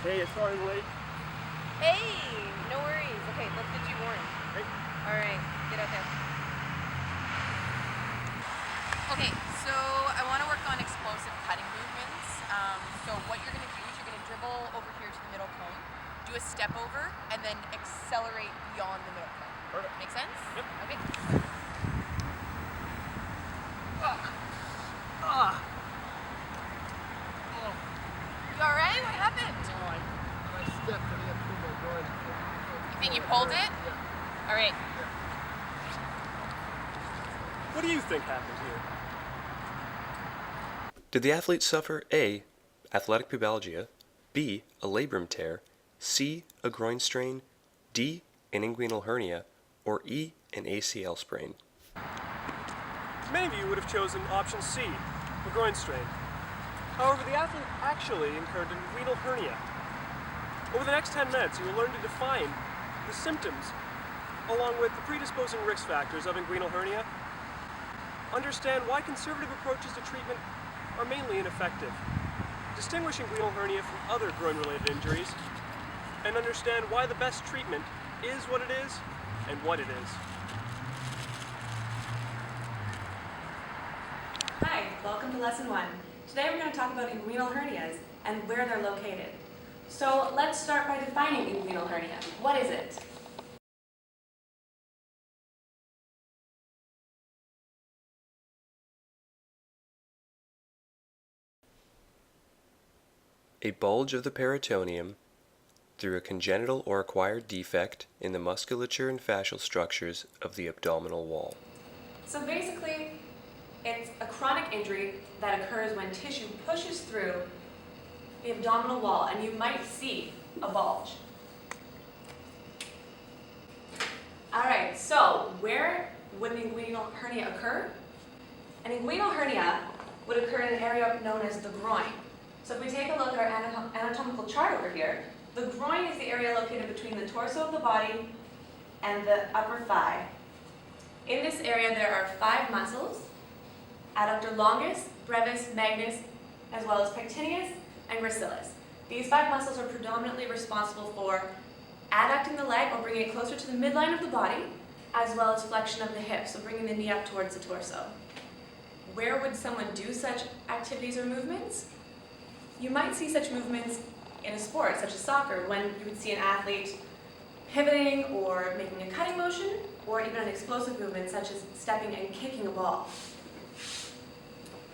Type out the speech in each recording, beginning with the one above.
Hey, sorry I'm late. Hey, no worries. Okay, let's get you warm. Hey. All right, get out there. Okay, so I want to work on explosive cutting movements. So what you're going to do is you're going to dribble over here to the middle cone, do a step over, and then accelerate beyond the middle cone. Perfect. Make sense? Yep. Okay. You all right? What happened? I stepped and I pulled my groin. You think you pulled it? Yeah. All right. What do you think happened here? Did the athlete suffer A, athletic pubalgia, B, a labrum tear, C, a groin strain, D, an inguinal hernia, or E, an ACL sprain? Many of you would have chosen option C, a groin strain. However, the athlete actually incurred an inguinal hernia. Over the next 10 minutes, you will learn to define the symptoms along with the predisposing risk factors of inguinal hernia, understand why conservative approaches to treatment are mainly ineffective, distinguish inguinal hernia from other groin-related injuries, and understand why the best treatment is what it is and what it is. Hi, welcome to Lesson 1. Today we're going to talk about inguinal hernias and where they're located. So let's start by defining inguinal hernia. What is it? A bulge of the peritoneum through a congenital or acquired defect in the musculature and fascial structures of the abdominal wall. So basically, it's a chronic injury that occurs when tissue pushes through the abdominal wall and you might see a bulge. Alright, so where would an inguinal hernia occur? An inguinal hernia would occur in an area known as the groin. So if we take a look at our anatomical chart over here, the groin is the area located between the torso of the body and the upper thigh. In this area there are 5 muscles: adductor longus, brevis, magnus, as well as pectineus and gracilis. These 5 muscles are predominantly responsible for adducting the leg or bringing it closer to the midline of the body, as well as flexion of the hip, so bringing the knee up towards the torso. Where would someone do such activities or movements? You might see such movements in a sport, such as soccer, when you would see an athlete pivoting or making a cutting motion, or even an explosive movement such as stepping and kicking a ball.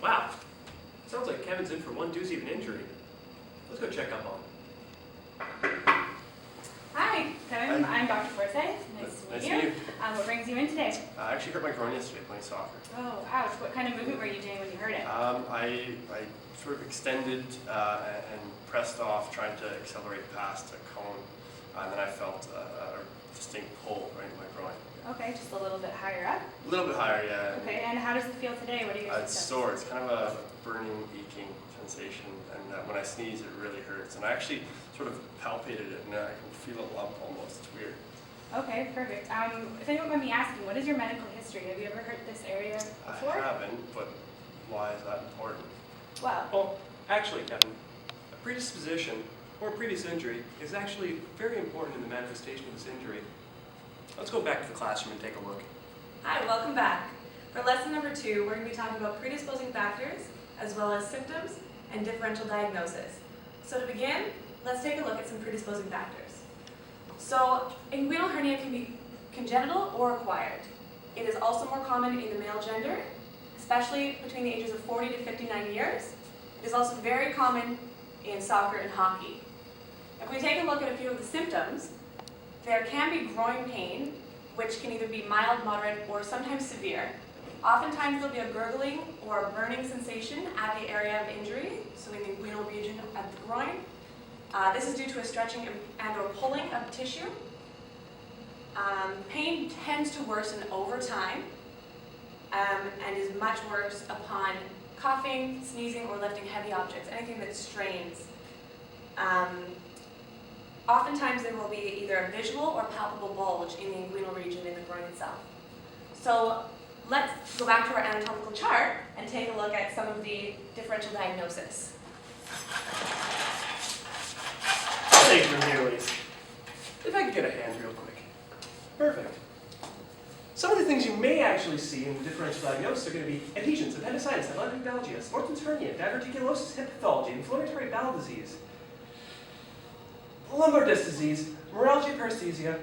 Wow, sounds like Kevin's in for one doozy of an injury. Let's go check up on him. Hi, Kevin. I'm Dr. Forsyth. Nice Nice to to meet meet you. What brings you in today? I actually hurt my groin yesterday playing soccer. Oh, ouch. What kind of movement were you doing when you hurt it? I sort of extended and pressed off, trying to accelerate past a cone, and then I felt a distinct pull right in my groin. Okay, just a little bit higher up. A little bit higher, yeah. Okay, and how does it feel today? What are your It's symptoms? sore. It's kind of a burning, aching sensation, and when I sneeze, it really hurts. And I actually sort of palpated it, and I can feel a lump almost. It's weird. Okay, perfect. If you don't mind me asking, what is your medical history? Have you ever hurt this area before? I haven't, but why is that important? Well, actually, Kevin, a predisposition or a previous injury is actually very important in the manifestation of this injury. Let's go back to the classroom and take a look. Hi, welcome back. For lesson number 2, we're going to be talking about predisposing factors, as well as symptoms and differential diagnosis. So to begin, let's take a look at some predisposing factors. So, inguinal hernia can be congenital or acquired. It is also more common in the male gender, especially between the ages of 40 to 59 years. It is also very common in soccer and hockey. If we take a look at a few of the symptoms, there can be groin pain, which can either be mild, moderate, or sometimes severe. Oftentimes there'll be a gurgling or a burning sensation at the area of injury, so in the inguinal region of the groin. This is due to a stretching and or pulling of tissue. Pain tends to worsen over time and is much worse upon coughing, sneezing, or lifting heavy objects, anything that strains. Oftentimes there will be either a visual or palpable bulge in the inguinal region in the groin itself. So let's go back to our anatomical chart and take a look at some of the differential diagnosis. labrum here, Elise. If I could get a hand real quick. Perfect. Some of the things you may actually see in the differential diagnosis are going to be adhesions, appendicitis, athletic pubalgia, Sportsman's hernia, diverticulosis, hip pathology, inflammatory bowel disease, lumbar disc disease, neuralgia, paresthesia,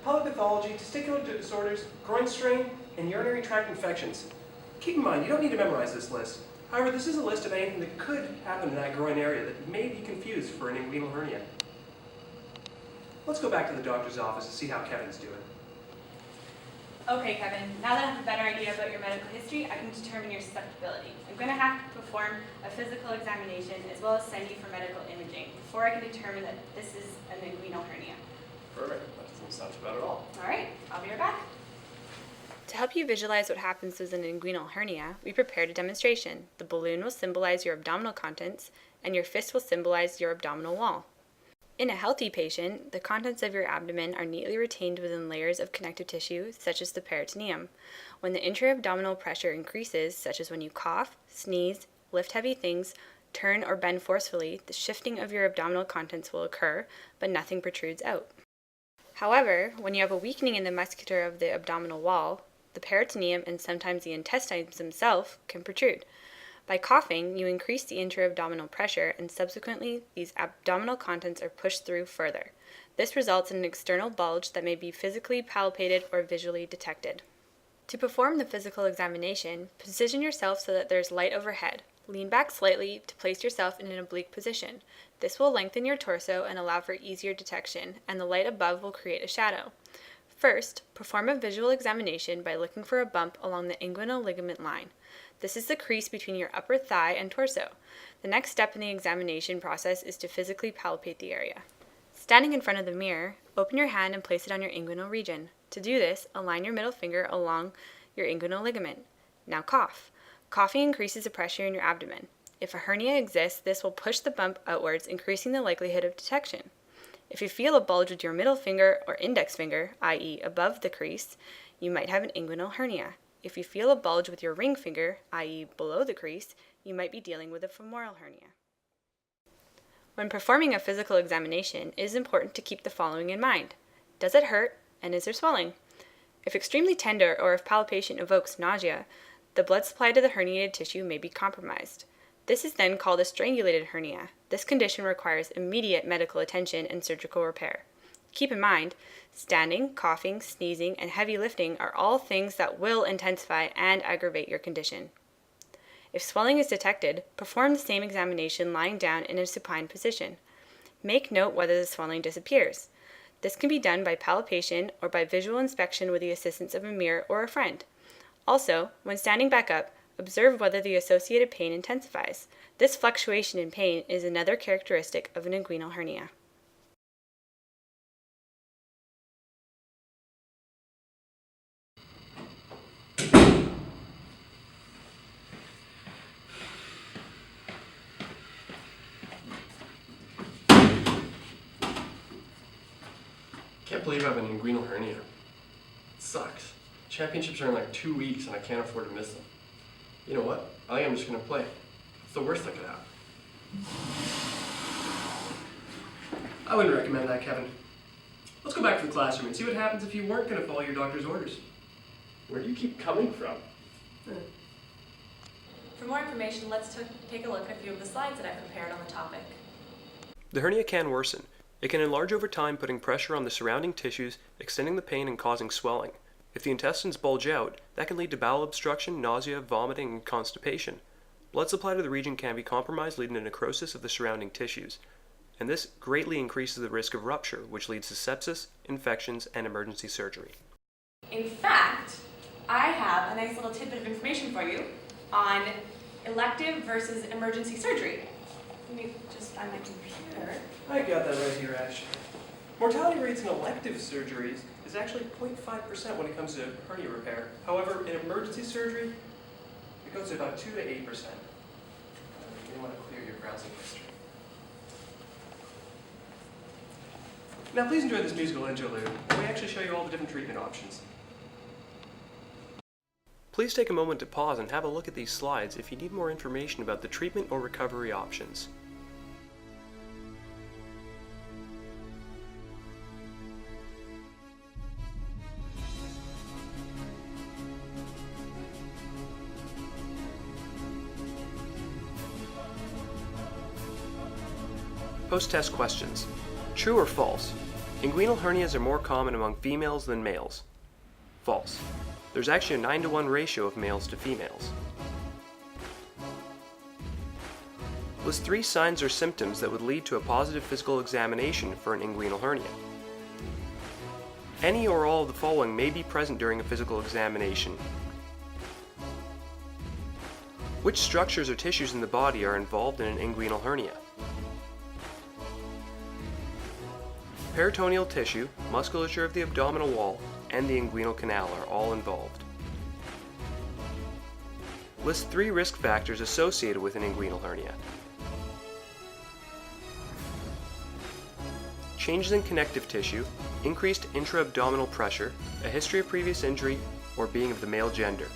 pelvic pathology, testicular disorders, groin strain, and urinary tract infections. Keep in mind, you don't need to memorize this list. However, this is a list of anything that could happen in that groin area that may be confused for an inguinal hernia. Let's go back to the doctor's office and see how Kevin's doing. Okay, Kevin, now that I have a better idea about your medical history, I can determine your susceptibility. I'm going to have to perform a physical examination as well as send you for medical imaging before I can determine that this is an inguinal hernia. Perfect. That doesn't sound too bad at all. All right, I'll be right back. To help you visualize what happens with an inguinal hernia, we prepared a demonstration. The balloon will symbolize your abdominal contents, and your fist will symbolize your abdominal wall. In a healthy patient, the contents of your abdomen are neatly retained within layers of connective tissue, such as the peritoneum. When the intra-abdominal pressure increases, such as when you cough, sneeze, lift heavy things, turn or bend forcefully, the shifting of your abdominal contents will occur, but nothing protrudes out. However, when you have a weakening in the musculature of the abdominal wall, the peritoneum and sometimes the intestines themselves can protrude. By coughing, you increase the intra-abdominal pressure, and subsequently, these abdominal contents are pushed through further. This results in an external bulge that may be physically palpated or visually detected. To perform the physical examination, position yourself so that there is light overhead. Lean back slightly to place yourself in an oblique position. This will lengthen your torso and allow for easier detection, and the light above will create a shadow. First, perform a visual examination by looking for a bump along the inguinal ligament line. This is the crease between your upper thigh and torso. The next step in the examination process is to physically palpate the area. Standing in front of the mirror, open your hand and place it on your inguinal region. To do this, align your middle finger along your inguinal ligament. Now cough. Coughing increases the pressure in your abdomen. If a hernia exists, this will push the bump outwards, increasing the likelihood of detection. If you feel a bulge with your middle finger or index finger, i.e. above the crease, you might have an inguinal hernia. If you feel a bulge with your ring finger, i.e. below the crease, you might be dealing with a femoral hernia. When performing a physical examination, it is important to keep the following in mind. Does it hurt, and is there swelling? If extremely tender or if palpation evokes nausea, the blood supply to the herniated tissue may be compromised. This is then called a strangulated hernia. This condition requires immediate medical attention and surgical repair. Keep in mind, standing, coughing, sneezing, and heavy lifting are all things that will intensify and aggravate your condition. If swelling is detected, perform the same examination lying down in a supine position. Make note whether the swelling disappears. This can be done by palpation or by visual inspection with the assistance of a mirror or a friend. Also, when standing back up, observe whether the associated pain intensifies. This fluctuation in pain is another characteristic of an inguinal hernia. Can't believe I have an inguinal hernia. It sucks. Championships are in like 2 weeks and I can't afford to miss them. You know what? I think I'm just gonna play. It's the worst that could happen. I wouldn't recommend that, Kevin. Let's go back to the classroom and see what happens if you weren't going to follow your doctor's orders. Where do you keep coming from? For more information, let's take a look at a few of the slides that I've prepared on the topic. The hernia can worsen. It can enlarge over time, putting pressure on the surrounding tissues, extending the pain and causing swelling. If the intestines bulge out, that can lead to bowel obstruction, nausea, vomiting, and constipation. Blood supply to the region can be compromised, leading to necrosis of the surrounding tissues. And this greatly increases the risk of rupture, which leads to sepsis, infections, and emergency surgery. In fact, I have a nice little tidbit of information for you on elective versus emergency surgery. Let me just find my computer. I got that right here, Ash. Mortality rates in elective surgeries is actually 0.5% when it comes to hernia repair. However, in emergency surgery, it goes to about 2 to 8%. You may want to clear your browsing history. Now please enjoy this musical interlude, where we actually show you all the different treatment options. Please take a moment to pause and have a look at these slides if you need more information about the treatment or recovery options. Post-test questions. True or false? Inguinal hernias are more common among females than males. False. There's actually a 9-to-1 ratio of males to females. List 3 signs or symptoms that would lead to a positive physical examination for an inguinal hernia. Any or all of the following may be present during a physical examination. Which structures or tissues in the body are involved in an inguinal hernia? Peritoneal tissue, musculature of the abdominal wall, and the inguinal canal are all involved. List 3 risk factors associated with an inguinal hernia. Changes in connective tissue, increased intra-abdominal pressure, a history of previous injury, or being of the male gender.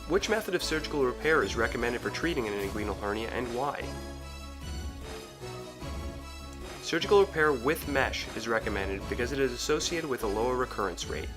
Which method of surgical repair is recommended for treating an inguinal hernia and why? Surgical repair with mesh is recommended because it is associated with a lower recurrence rate.